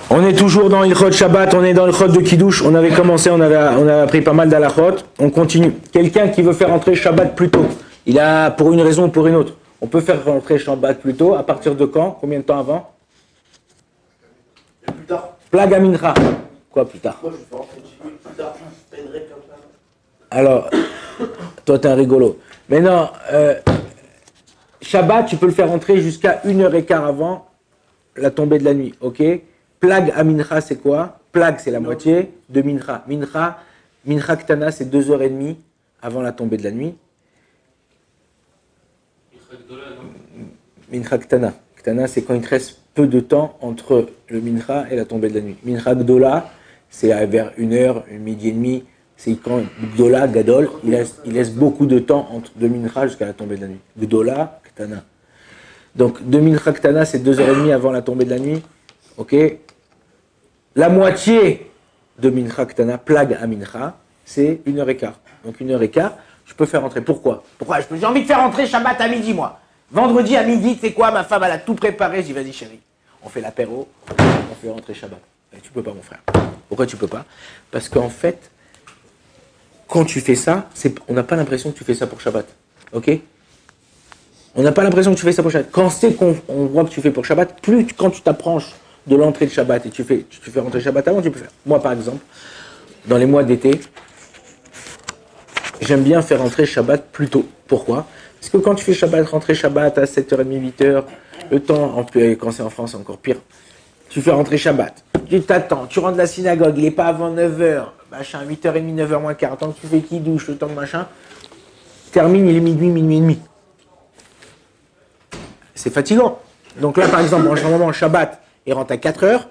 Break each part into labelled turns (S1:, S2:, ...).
S1: On est toujours dans Ilchot Shabbat, on est dans le Chod de Kiddush. On avait commencé, on avait appris pas mal d'halachot. On continue. Quelqu'un qui veut faire entrer Shabbat plus tôt, il a pour une raison ou pour une autre. On peut faire entrer Shabbat plus tôt. À partir de quand? Combien de temps avant?
S2: Plus tard.
S1: Plag à Mincha. Quoi plus tard?
S2: Moi, je vais faire rentrer plus tard. C'est une règle comme ça.
S1: Alors, toi t'es un rigolo. Mais non, Shabbat, tu peux le faire entrer jusqu'à 1h15 avant la tombée de la nuit. Ok? Plag à Mincha, c'est quoi? Plag, c'est la moitié de Mincha. Mincha Ktana, c'est 2h30 avant la tombée de la nuit. Mincha Ktana. Ktana, c'est quand il te reste peu de temps entre le Mincha et la tombée de la nuit. Mincha Gdola, c'est vers 1h, midi et demi. C'est quand Gdola, Gadol, il laisse beaucoup de temps entre de Mincha jusqu'à la tombée de la nuit. Gdola, Ktana. Donc, de Mincha Ktana, c'est 2h30 avant la tombée de la nuit. Ok? La moitié de Mincha Ktana, Plag à Mincha, c'est 1h15. Donc 1h15, je peux faire entrer. Pourquoi? J'ai envie de faire entrer Shabbat à midi, moi. Vendredi à midi, tu sais quoi, ma femme, elle a tout préparé. Je dis, vas-y chérie, on fait l'apéro, on fait rentrer Shabbat. Et tu peux pas, mon frère. Pourquoi tu peux pas? Parce qu'en fait, quand tu fais ça, on n'a pas l'impression que tu fais ça pour Shabbat. Ok? On n'a pas l'impression que tu fais ça pour Shabbat. Quand c'est qu'on voit que tu fais pour Shabbat, plus quand tu t'approches de l'entrée de Shabbat et tu fais rentrer Shabbat avant, tu peux faire. Moi, par exemple, dans les mois d'été, j'aime bien faire rentrer Shabbat plus tôt. Pourquoi? Parce que quand tu fais rentrer Shabbat à 7h30, 8h, le temps, quand c'est en France, c'est encore pire. Tu fais rentrer Shabbat, tu t'attends, tu rentres de la synagogue, il n'est pas avant 9h, machin, 8h30, 9h moins quart, tant que tu fais qui douche, le temps de machin, termine, il est minuit, minuit et demi. C'est fatigant. Donc là, par exemple, en moment, Shabbat, il rentre à 4h,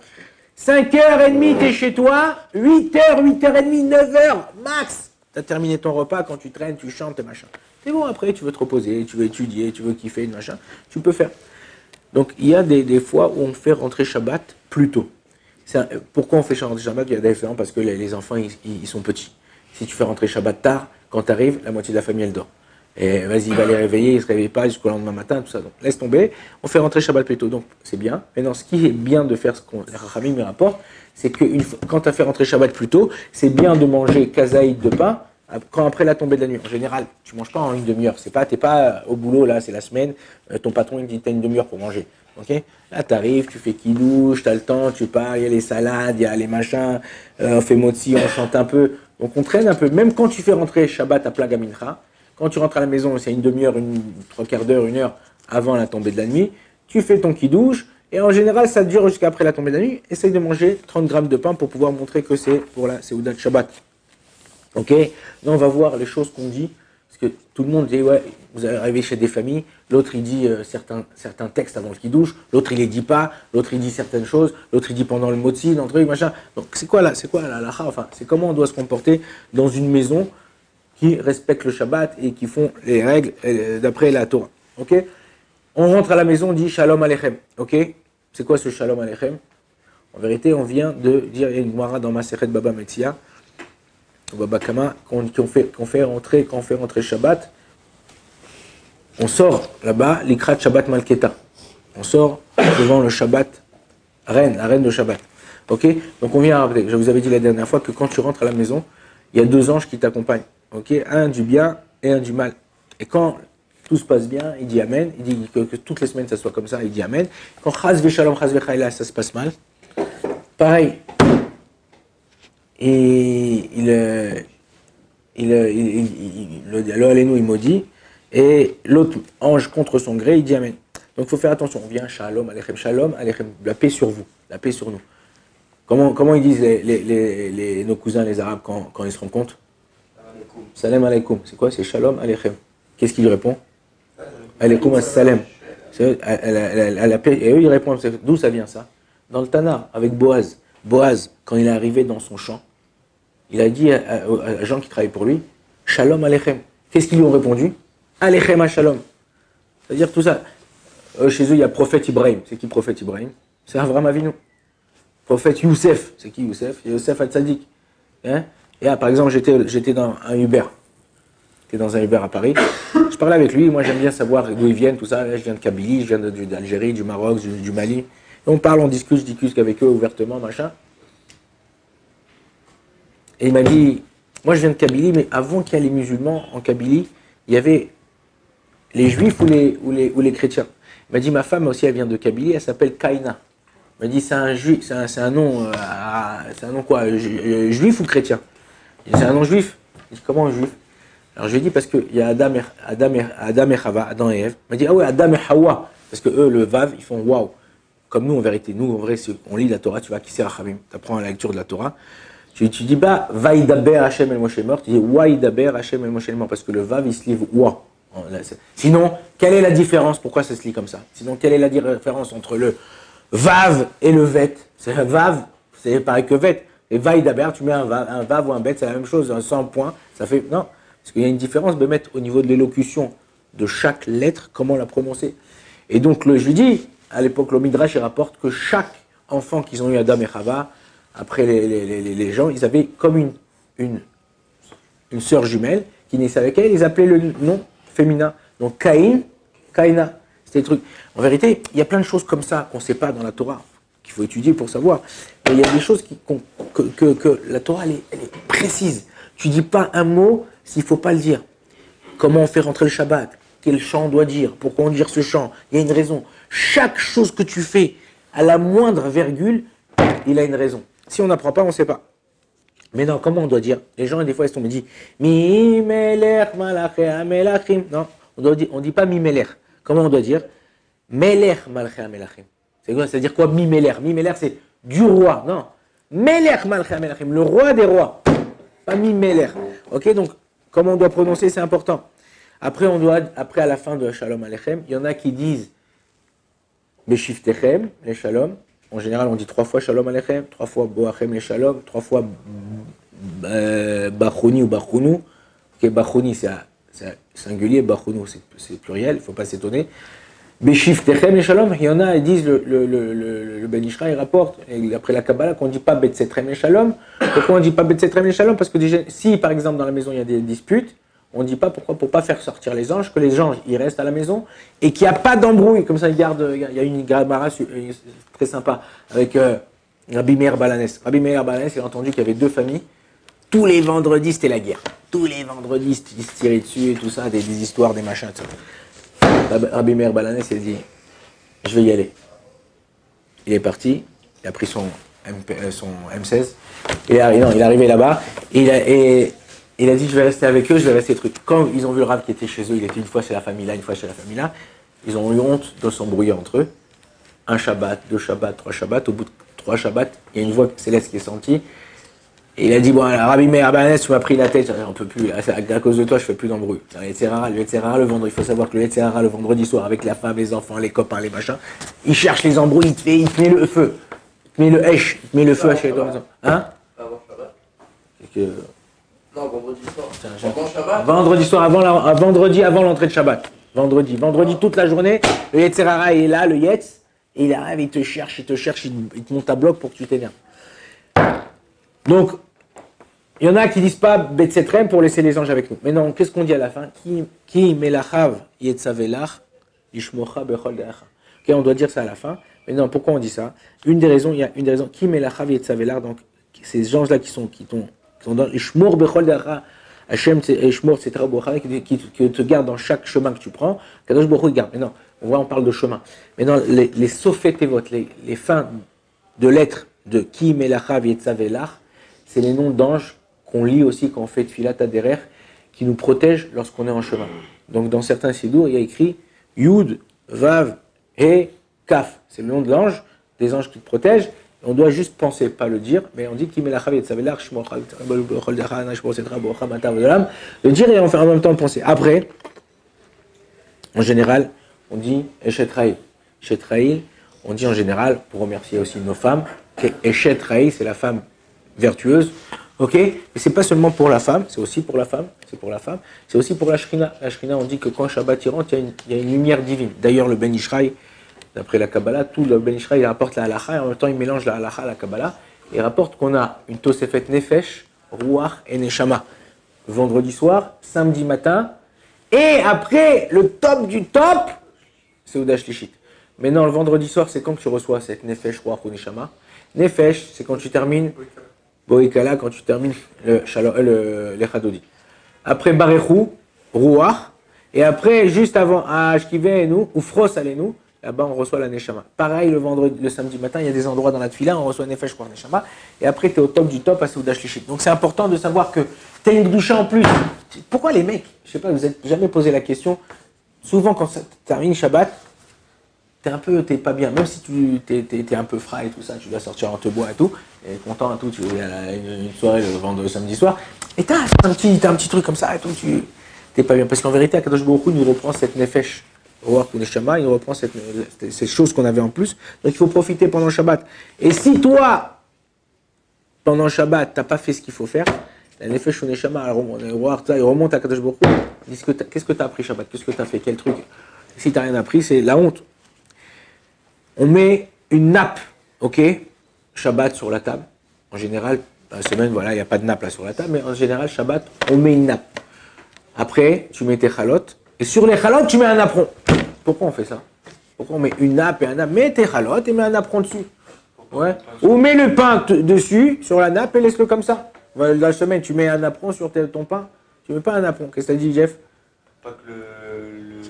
S1: 5h30, tu es chez toi, 8h, 8h30, 9h, max. Tu as terminé ton repas, quand tu traînes, tu chantes, machin. C'est bon, après, tu veux te reposer, tu veux étudier, tu veux kiffer, machin, tu peux faire. Donc, il y a des fois où on fait rentrer Shabbat plus tôt. Pourquoi on fait rentrer Shabbat? Il y a des différences parce que les enfants, ils sont petits. Si tu fais rentrer Shabbat tard, quand tu arrives, la moitié de la famille, elle dort. Et vas-y, il va les réveiller, il ne se réveille pas jusqu'au lendemain matin, tout ça. Donc, laisse tomber. On fait rentrer Shabbat plus tôt, donc c'est bien. Maintenant, ce qui est bien de faire, ce qu'on Rachamim me rapporte, c'est que quand tu as fait rentrer Shabbat plus tôt, c'est bien de manger kazaïd de pain quand après la tombée de la nuit. En général, tu ne manges pas en une demi-heure. Tu n'es pas au boulot, là, c'est la semaine. Ton patron, il dit tu as une demi-heure pour manger. Okay, là, tu arrives, tu fais kidouche, tu as le temps, tu pars, il y a les salades, il y a les machins, on fait motzi, on chante un peu. Donc, on traîne un peu. Même quand tu fais rentrer Shabbat à Plag à Mincha, quand tu rentres à la maison, c'est une demi-heure, trois quarts d'heure, 1 heure avant la tombée de la nuit, tu fais ton kidouche, et en général, ça dure jusqu'à après la tombée de la nuit. Essaye de manger 30 grammes de pain pour pouvoir montrer que c'est pour la Seudat Shabbat. Ok? Là, on va voir les choses qu'on dit, parce que tout le monde dit, ouais, vous arrivez chez des familles, l'autre il dit certains textes avant le kidouche, l'autre il les dit pas, l'autre il dit certaines choses, l'autre il dit pendant le motzi, dans le truc, machin. Donc, c'est quoi la halakha? Enfin, c'est comment on doit se comporter dans une maison qui respectent le Shabbat et qui font les règles d'après la Torah. Ok? On rentre à la maison, on dit Shalom Aleichem. Ok? C'est quoi ce Shalom Aleichem? En vérité, on vient de dire, il y a une Gemara dans Masechet Baba Metzia, Baba Kama, qu'on fait rentrer Shabbat, on sort là-bas, l'Ikrat Shabbat Malketa. On sort devant le Shabbat, la reine de Shabbat. Ok? Donc on vient rappeler, je vous avais dit la dernière fois que quand tu rentres à la maison, il y a 2 anges qui t'accompagnent. Okay, un du bien et un du mal. Et quand tout se passe bien, il dit Amen. Il dit que toutes les semaines ça soit comme ça, il dit Amen. Quand Chaz v'Shalom, Chaz v'Chaila, ça se passe mal. Pareil. Et le Alenu, il maudit. Et l'autre ange, contre son gré, il dit Amen. Donc il faut faire attention. On vient Shalom Aleichem, la paix sur vous, la paix sur nous. Comment ils disent nos cousins, les Arabes, quand ils se rencontrent? Salam alaikum. C'est quoi? C'est Shalom Aleichem. Qu'est-ce qu'il lui répond? Alaikum as-salam. La paix. Et eux, ils répondent. D'où ça vient ça? Dans le Tana, avec Boaz. Boaz, quand il est arrivé dans son champ, il a dit à gens qui travaillaient pour lui, Shalom Aleichem. Qu'est-ce qu'ils lui ont répondu? Aleichem à Shalom. C'est-à-dire tout ça. Chez eux, il y a prophète Ibrahim. C'est qui prophète Ibrahim? C'est Avram Avinu. Prophète Youssef. C'est qui Youssef? C'est Youssef al-Tzadik. Hein? Et par exemple, j'étais dans un Uber. J'étais dans un Uber à Paris. Je parlais avec lui. Moi, j'aime bien savoir d'où ils viennent, tout ça. Là, je viens de Kabylie, je viens d'Algérie, du Maroc, du Mali. On parle, on discute avec eux ouvertement, machin. Et il m'a dit, moi je viens de Kabylie, mais avant qu'il y ait les musulmans en Kabylie, il y avait les juifs ou les chrétiens. Il m'a dit, ma femme aussi, elle vient de Kabylie, elle s'appelle Kaina. Il m'a dit, c'est un nom quoi, juif ou chrétien? C'est un nom juif. Il dit, comment juif? Alors je lui ai dit, parce qu'il y a Adam et Chava, Adam et Ève. Il m'a dit, ah ouais, Adam et Hawa. Parce que eux, le Vav, ils font waouh. Comme nous, en vérité. Nous, en vrai, on lit la Torah, tu vas qui c'est Rachamim. Tu apprends la lecture de la Torah. Tu dis pas, Vaïdaber Hachem el Moshe mort. Tu dis, Waïdaber Hachem el Moshe mort. Parce que le Vav, il se lit wa. Sinon, quelle est la différence? Pourquoi ça se lit comme ça? Sinon, quelle est la différence entre le Vav et le Vet? C'est un Vav, c'est pareil que Vet. Et Vaïdaber, tu mets un Vav ou un Bet, c'est la même chose, un 100 points. Ça fait. Non. Parce qu'il y a une différence de mettre au niveau de l'élocution de chaque lettre, comment la prononcer. Et donc, je lui dis, à l'époque, le Midrash, il rapporte que chaque enfant qu'ils ont eu, Adam et Chava, après les gens, ils avaient comme une sœur jumelle qui naissait avec elle, ils appelaient le nom féminin. Donc, Kaina, c'était des trucs. En vérité, il y a plein de choses comme ça qu'on ne sait pas dans la Torah, qu'il faut étudier pour savoir. Mais il y a des choses que la Torah, elle est précise. Tu ne dis pas un mot s'il ne faut pas le dire. Comment on fait rentrer le Shabbat? Quel chant on doit dire? Pourquoi on dit ce chant? Il y a une raison. Chaque chose que tu fais, à la moindre virgule, il a une raison. Si on n'apprend pas, on ne sait pas. Mais non, comment on doit dire? Les gens, des fois, ils se disent Mi melech malachei amelachim. Non, on ne dit pas Mi melech. Comment on doit dire? Melech malachei amelachim. C'est quoi? C'est-à-dire quoi Mi melech? Mi melech, c'est du roi. Non. Melech malachei amelachim, le roi des rois. Pas Mi melech. Ok, donc, comment on doit prononcer, c'est important. Après, à la fin de Shalom Aleichem, il y en a qui disent Beshiftechem, les Shalom. En général, on dit 3 fois Shalom Aleichem, 3 fois Boachem les Shalom, 3 fois Bachoni ou Bachounou. Okay, Bachoni, c'est singulier, Bachounou, c'est pluriel, il ne faut pas s'étonner. Beshiftechem les Shalom, il y en a, ils disent, le Ben Ishra, il rapporte, après la Kabbalah, qu'on ne dit pas Betsetrem les Shalom. Pourquoi on ne dit pas Betsetrem les Shalom? Parce que déjà, si par exemple dans la maison il y a des disputes, on ne dit pas pourquoi, pour ne pas faire sortir les anges, que les anges ils restent à la maison et qu'il n'y a pas d'embrouille. Comme ça, il y a une Gemara très sympa avec Rabbi Meir Balanès. Rabbi Meir Balanès, il a entendu qu'il y avait 2 familles. Tous les vendredis, c'était la guerre. Tous les vendredis, ils se tiraient dessus et tout ça, des histoires, des machins, etc. Rabbi Meir Balanès, il a dit je vais y aller. Il est parti, il a pris son M16. Il est arrivé là-bas et il a dit, je vais rester avec eux, je vais rester truc. Quand ils ont vu le Rav qui était chez eux, il était une fois chez la famille là, une fois chez la famille là, ils ont eu honte de s'embrouiller entre eux. 1 Shabbat, 2 Shabbats, 3 Shabbats. Au bout de 3 Shabbats, il y a une voix céleste qui est sentie. Et il a dit, bon, Rabbi Meir Balanès, tu m'as pris la tête, on peut plus, à cause de toi, je fais plus d'embrouille. Le Yetzirah, le vendredi, il faut savoir que le Yetzirah, le vendredi soir, avec la femme, les enfants, les copains, les machins, il cherche les embrouilles, il te met le feu. Il te met le hesh, il te met le feu chez toi. Hein?
S2: Avant Shabbat.
S1: Que...
S2: Non, vendredi soir. Avant Shabbat.
S1: Vendredi soir, vendredi avant l'entrée de Shabbat. Vendredi toute la journée, le Yetzirah est là, le Yetz, et il arrive, il te cherche, il te monte à bloc pour que tu t'énerves. Donc, il y en a qui disent pas Betsetrem pour laisser les anges avec nous. Mais non, qu'est-ce qu'on dit à la fin? Ki melachav yetzavelach ishmocha bechol deacha. Ok, on doit dire ça à la fin. Mais non, pourquoi on dit ça? Il y a une des raisons. Ki melachav yetzavelach, donc ces anges-là qui sont dans ishmor bechol deacha, Hachem ishmor etc. qui te gardent dans chaque chemin que tu prends. Kadosh Baruch Hu garde. Mais non, on parle de chemin. Mais non, les sofetevot, les fins de lettres de Ki melachav yetzavelach, c'est les noms d'anges qu'on lit aussi quand on fait Tfilat Aderer, qui nous protègent lorsqu'on est en chemin. Donc dans certains sidours, il y a écrit Yud, Vav, He, Kaf. C'est le nom de l'ange, des anges qui te protègent. On doit juste penser, pas le dire, mais on dit le dire et en même temps penser. Après, en général, on dit Eshet Raïl. Eshet Raïl, on dit en général, pour remercier aussi nos femmes, que Eshet Raïl, c'est la femme vertueuse. Ok, et c'est pas seulement pour la femme, c'est aussi pour la femme, c'est aussi pour la Shrina. La Shrina, on dit que quand Shabbat y rentre, il y a une lumière divine. D'ailleurs, le Ben Ishraï, d'après la Kabbalah, tout le Ben Ishraï, il rapporte la halakha, et en même temps, il mélange la halakha à la Kabbalah, et il rapporte qu'on a une Tosefet Nefesh, Ruach et Neshama, vendredi soir, samedi matin, et après, le top du top, c'est Oudash Lishit. Maintenant, le vendredi soir, c'est quand que tu reçois cette Nefesh, Ruach ou Neshama. Nefesh, c'est quand tu termines Boikala, quand tu termines l'Echadodi. Après Barechou, Ruach. Et après, juste avant, à Ashkivé nous, ou Fros Alenu, là-bas on reçoit la Neshama. Pareil, le samedi matin, il y a des endroits dans la Tfila, on reçoit Nefesh pour Neshama. Et après, tu es au top du top à Seudah Shlichit. Donc c'est important de savoir que tu as une doucha en plus. Pourquoi les mecs, je sais pas, vous n'êtes jamais posé la question, souvent quand ça termine Shabbat, t'es pas bien, même si tu t'es un peu frais et tout ça, tu dois sortir en te bois et tout, et content et tout, tu as une soirée le samedi soir, et t'as un petit truc comme ça et tout, t'es pas bien. Parce qu'en vérité, Akadosh Baruch Hu nous reprend cette nefesh, Ruach ou Neshama, il nous reprend ces choses qu'on avait en plus, donc il faut profiter pendant le Shabbat. Et si toi, pendant le Shabbat, t'as pas fait ce qu'il faut faire, la nefesh ou Neshama, il remonte à Akadosh Baruch Hu, il dit qu'est-ce que t'as appris Shabbat, qu'est-ce que t'as fait, quel truc. Si t'as rien appris, c'est la honte. On met une nappe, ok, Shabbat sur la table. En général, la semaine, voilà, il n'y a pas de nappe là sur la table, mais en général, Shabbat, on met une nappe. Après, tu mets tes chalotes, et sur les chalotes, tu mets un apron. Pourquoi on fait ça? Pourquoi on met une nappe et un apron? Mets tes chalotes et mets un apron dessus. Ouais. Ou mets le pain dessus, sur la nappe, et laisse-le comme ça. La semaine, tu mets un apron sur ton pain, tu ne mets pas un apron. Qu'est-ce que tu as dit, Jeff?
S3: Pas que le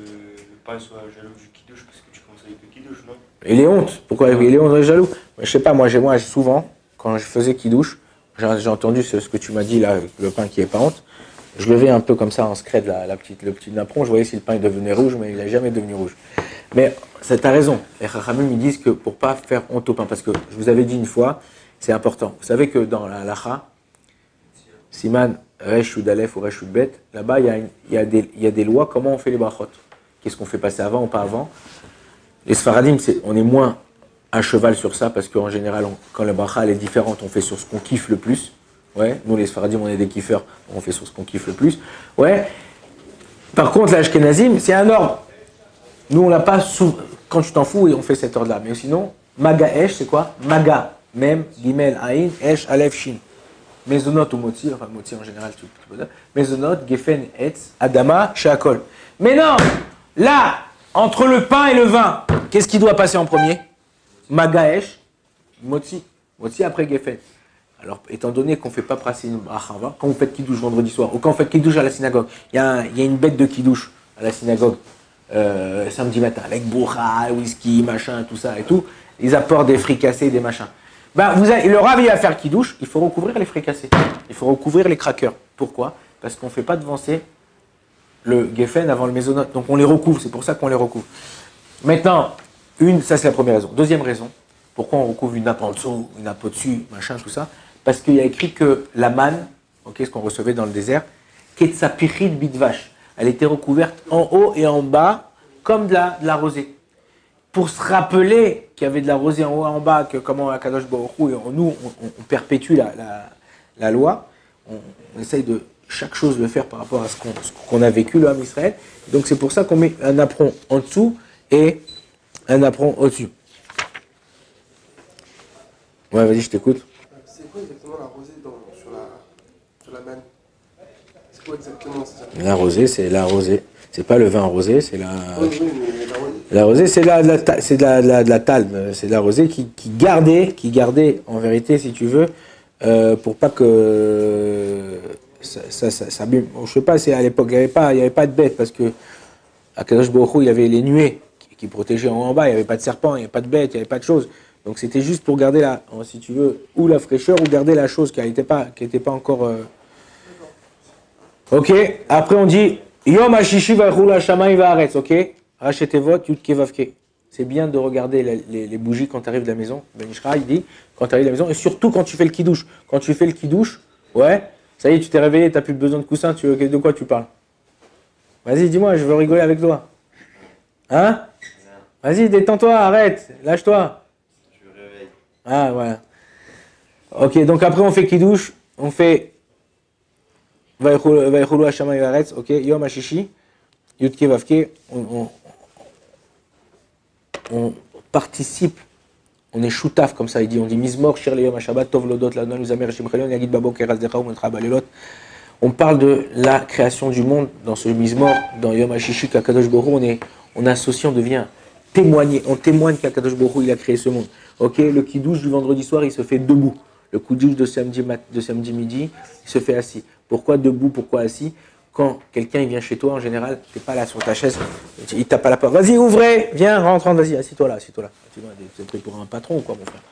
S3: pain soit jaloux du kiddush, parce que tu commences avec le kiddush, non?
S1: Il est honte. Pourquoi il est honte, il est jaloux? Je sais pas, moi souvent, quand je faisais kidouche, j'ai entendu ce que tu m'as dit là, le pain qui est pas honte. Je levais un peu comme ça en scred le petit napperon, je voyais si le pain il devenait rouge, mais il n'a jamais devenu rouge. Mais t'as raison. Les Chachamim ils disent que pour pas faire honte au pain, parce que je vous avais dit une fois, c'est important. Vous savez que dans la halacha, Siman Resh Yud Aleph ou Resh Yud Bet, là-bas il y a des lois, comment on fait les brachot. Qu'est-ce qu'on fait passer avant ou pas avant? Les Sfaradim, on est moins à cheval sur ça parce qu'en général, quand la bracha elle est différente, on fait sur ce qu'on kiffe le plus. Ouais, nous les Sfaradim, on est des kiffeurs, on fait sur ce qu'on kiffe le plus. Ouais. Par contre, l'Ashkenazim, c'est un ordre. Nous, on l'a pas quand tu t'en fous, et on fait cet ordre-là. Mais sinon, Maga Esh, c'est quoi? Maga, Mem, Gimel, Aïn, Esh, Aleph, Shin. Mezonot ou Motzi, enfin Motzi en général, tu peux dire. Mezonot, Gefen, Etz, Adama, Sheakol. Mais non, là, entre le pain et le vin, qu'est-ce qui doit passer en premier? Magaesh, Motzi. Motzi après Gefen. Alors, étant donné qu'on ne fait pas passer une brachava, quand vous faites kidouche vendredi soir, ou quand vous faites kidouche à la synagogue, il y a une bête de kidouche à la synagogue samedi matin, avec bourra, whisky, machin, tout ça et tout. Ils apportent des fricassés, des machins. Le rav il va faire kidouche, il faut recouvrir les fricassés. Il faut recouvrir les crackers. Pourquoi? Parce qu'on ne fait pas devancer le geffen avant le mésonote. Donc on les recouvre, c'est pour ça qu'on les recouvre. Maintenant, ça c'est la première raison. Deuxième raison, pourquoi on recouvre une nappe en dessous, une nappe au-dessus, machin, tout ça? Parce qu'il y a écrit que la manne, ce qu'on recevait dans le désert, ketsapichit bitvash, elle était recouverte en haut et en bas comme de la rosée. Pour se rappeler qu'il y avait de la rosée en haut et en bas, que comment Akadosh Baruch Hu, nous on perpétue la loi, on essaye de chaque chose de faire par rapport à ce qu'on a vécu, le Ham Israël. Donc c'est pour ça qu'on met un apron en dessous et un apron au-dessus. Ouais, vas-y, je t'écoute.
S4: C'est quoi exactement la rosée sur la manne? C'est quoi exactement ça?
S1: La rosée, c'est la rosée. C'est pas le vin rosé, c'est la.
S4: Oui, mais la rosée.
S1: La rosée, c'est de la talme. C'est de la rosée qui gardait, en vérité, si tu veux, pour pas que ça s'abîme. Je sais pas, c'est à l'époque, il n'y avait pas de bête, parce que à Kadosh Baruch Hu, il y avait les nuées qui protégeaient en haut en bas, il n'y avait pas de serpent, il n'y avait pas de bête, il n'y avait pas de choses. Donc c'était juste pour garder si tu veux, ou la fraîcheur, ou garder la chose qui n'était pas encore. Ok, après on dit Yom Hashishi va'echul hashamayim va'aretz, ok? Rachetevot yudke vavke. C'est bien de regarder les bougies quand tu arrives de la maison. Ben Ishra, il dit, quand tu arrives de la maison, et surtout quand tu fais le kidouche. Quand tu fais le kidouche, ouais, ça y est, tu t'es réveillé, tu n'as plus besoin de coussin, de quoi tu parles? Vas-y, dis-moi, je veux rigoler avec toi. Hein? Vas-y, détends-toi, arrête, lâche-toi.
S3: Je me réveille.
S1: Ah, voilà. Ok, donc après on fait kidouche, on fait Va'echulu hashamayim va'aretz, ok, Yom Hashishi, Yudke Vavke, on participe, on est choutaf comme ça, il dit, on dit Mizmor, Shir Yom HaShabbat, Tov Lodot, Ladon, Uzamer, Shimchelion, Yagid Baboker, Azdecha, Umetra Balelot. On parle de la création du monde dans ce Mizmor, dans Yom Hashishi, Kakadosh Baruch Hu, on associe, on devient témoigner, on témoigne qu'Akadosh Baruch Hu, il a créé ce monde. Ok, le kiddush du vendredi soir, il se fait debout. Le kiddush de samedi midi, il se fait assis. Pourquoi debout, pourquoi assis? Quand quelqu'un il vient chez toi, en général, tu n'es pas là sur ta chaise, il tape à la porte. Vas-y, ouvrez, viens, rentre, vas-y, assis-toi là, assis-toi là. Tu vois, c'est pris pour un patron ou quoi, mon frère?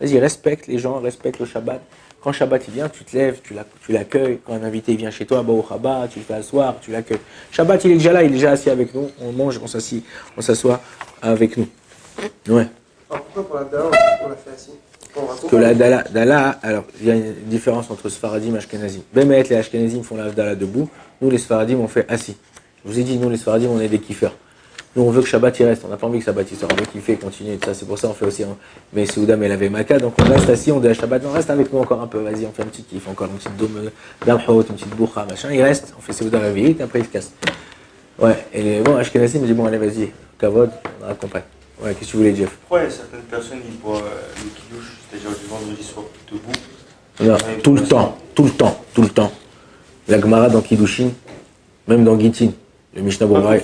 S1: Vas-y, respecte les gens, respecte le Shabbat. Quand Shabbat il vient, tu te lèves, tu l'accueilles. Quand un invité vient chez toi, bah, au Shabbat, tu le fais asseoir, tu l'accueilles. Shabbat, il est déjà là, il est déjà assis avec nous. On mange, on s'assoit avec nous. Ouais.
S4: Alors pourquoi pour la Dala, on l'a fait assis?
S1: Parce que la Dala, alors, il y a une différence entre Sfaradim et Ashkenazim. Bémet, les Ashkenazim font la Dala debout. Nous, les Sfaradim, on fait assis. Je vous ai dit, nous, les Sfaradim, on est des kiffeurs. Nous, on veut que Shabbat il reste. On n'a pas envie que Shabbat il sorte. On veut kiffer, continuer. Tout ça. C'est pour ça qu'on fait aussi. Mais Seouda, mais elle avait Maka. Donc, on reste assis. On dit à Shabbat, on reste avec nous encore un peu. Vas-y, on fait un petit kiff. Encore une petite dôme d'Amhot, une petite bourra, machin. Il reste. On fait Seouda réveillé. Et après, il se casse. Ouais. Et bon, Ashkenazim me dit, bon, allez, vas-y. Kavod, on accompagne. Ouais, qu'est-ce que tu voulais, Jeff?
S3: Pourquoi il y a certaines personnes qui boivent le kidouche, c'est-à-dire du vendredi soir debout?
S1: Non, tout le temps. La Gemara dans Kiddushin, même dans Gittin, le Mishnah Berurah,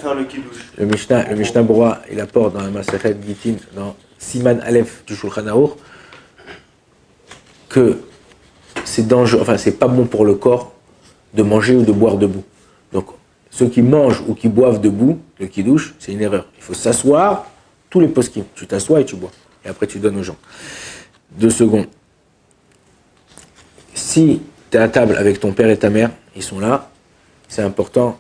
S1: le Mishnah Berurah, il apporte dans la Masechet Gittin, dans Siman Aleph du Shulchan Aruch, que c'est dangereux, enfin c'est pas bon pour le corps de manger ou de boire debout. Donc ceux qui mangent ou qui boivent debout, le Kiddush, c'est une erreur. Il faut s'asseoir, tous les poskim, tu t'assois et tu bois. Et après tu donnes aux gens. 2 secondes. Si tu es à table avec ton père et ta mère, ils sont là, c'est important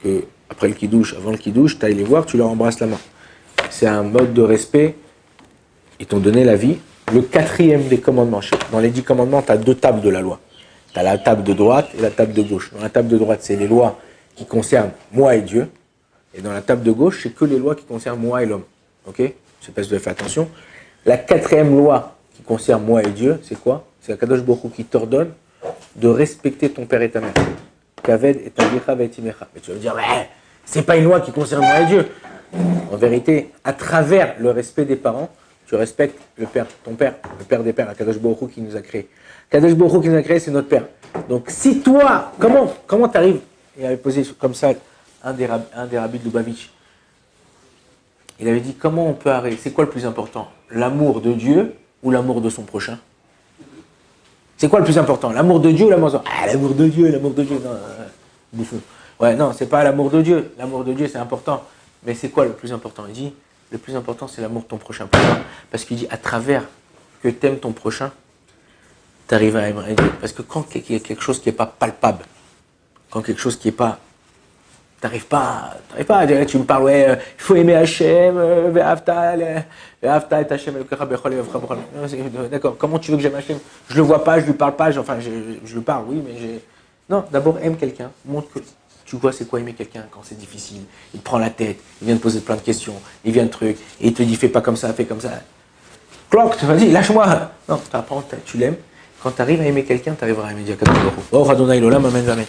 S1: que, après le kiddush, avant le kiddush, tu ailles les voir, tu leur embrasses la main. C'est un mode de respect. Ils t'ont donné la vie. Le 4e des commandements. Dans les 10 commandements, tu as 2 tables de la loi. Tu as la table de droite et la table de gauche. Dans la table de droite, c'est les lois qui concernent moi et Dieu. Et dans la table de gauche, c'est que les lois qui concernent moi et l'homme. Ok? Je sais pas si vous avez fait attention. La 4e loi qui concerne moi et Dieu, c'est quoi? C'est Akadosh Baruch Hu qui t'ordonne de respecter ton père et ta mère. Kaved et tavicha ve'timecha. Mais tu vas me dire, mais c'est pas une loi qui concerne moi et Dieu. En vérité, à travers le respect des parents, tu respectes le père, ton père, le père des pères, Akadosh Baruch Hu qui nous a créés. Akadosh Baruch Hu qui nous a créés, c'est notre père. Donc si toi, comment tu arrives? Il avait posé comme ça un des rabbis de Lubavitch. Il avait dit, comment on peut arrêter? C'est quoi le plus important? L'amour de Dieu ou l'amour de son prochain? C'est quoi le plus important? L'amour de Dieu ou l'amour de son... Ah, l'amour de Dieu, non, bouffon. Ouais, non, c'est pas l'amour de Dieu. L'amour de Dieu, c'est important. Mais c'est quoi le plus important? Il dit, le plus important, c'est l'amour de ton prochain. Pourquoi? Parce qu'il dit, à travers que tu aimes ton prochain, tu arrives à aimer Dieu. Parce que quand il y a quelque chose qui n'est pas palpable, quand quelque chose qui n'est pas... T'arrives pas à dire, tu me parles, ouais, il faut aimer Hachem, ve'afta et Hachem, d'accord, comment tu veux que j'aime Hachem? Je le vois pas, je lui parle pas, enfin, je lui parle, oui, mais non, d'abord, aime quelqu'un, montre que tu vois c'est quoi aimer quelqu'un quand c'est difficile. Il te prend la tête, il vient te poser plein de questions, il vient de trucs, et il te dit, fais pas comme ça, fais comme ça. Cloque, vas-y, lâche-moi. Non, tu l'aimes. Quand tu arrives à aimer quelqu'un, tu arriveras à aimer Dieu. Oh, Radonai Lolam, amen, amen.